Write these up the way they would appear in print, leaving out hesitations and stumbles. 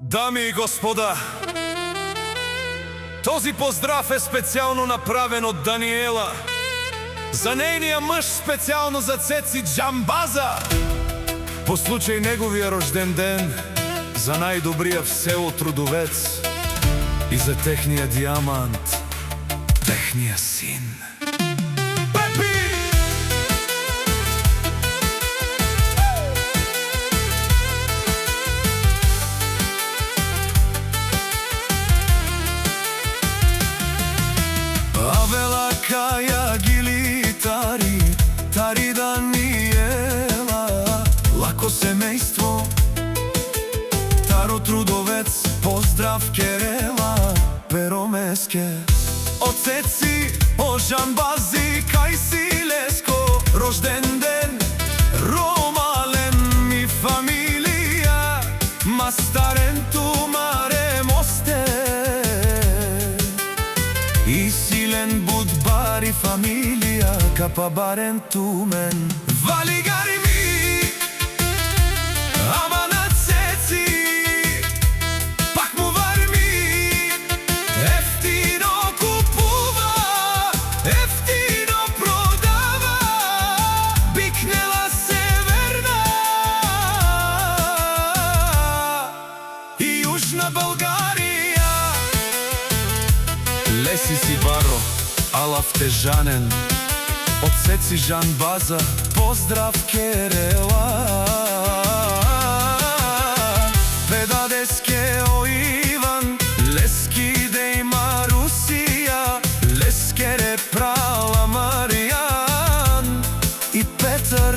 Дами и господа, този поздрав е специјално направен од Даниела за нејниот мъж, специјално за Цеци Джамбаза, по случај неговиот рожден ден, за најдобриот в село Трудовец и за техниот диамант, техниот син. Авела Каја Гилитари, Тари Даниела, лако семејство, Таро Трудовец, поздрав Керела, Перомеске, од Цеци, о Жамбази, кај си Леско, рожден ден, Ромален ми фамилија, Мастарен Тумаре Мосте, и силен Будбари фамилија, Капабарен Тумен, Валигари ми, ама на Цеци, пак му варми, ефтино купува, ефтино продава, бикнела северна и јужна Българија. Леси си Баро, Алав Тежанен, од Цеци Жанбаза, поздрав Керела, Педадеске о Иван, Лески Дейма Русија, Лескере Прала Маријан и Петър,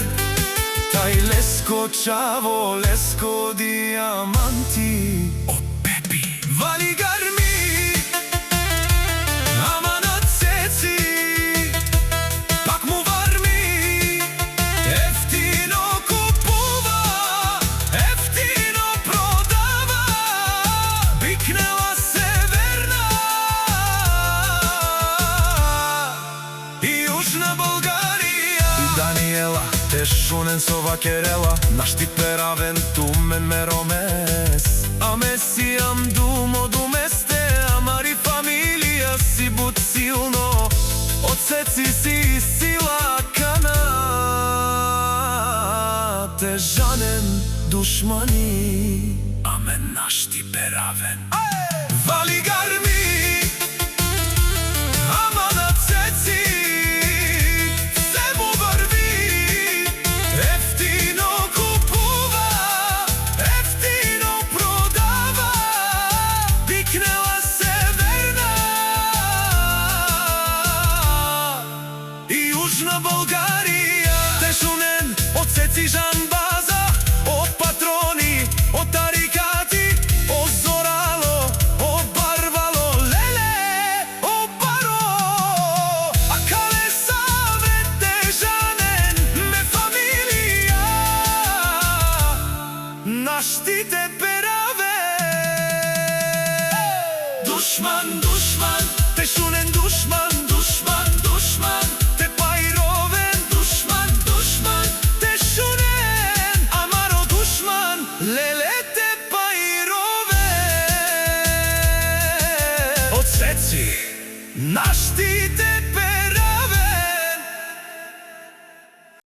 тај Леско Чаво, Леско Диаманти, о Пепи, Валигар ми, ама на Цеци, пак му варми, ефтино купува, ефтино продава, бикнела северна и јужна Българија. И Даниела, Тешунен сова Керела, нашти Перавен Тумен Меромес, аме си ам думо думесте, амари фамилија си буд силно, од Цеци си сила кана, Тежанен душмани, аме нашти Перавен.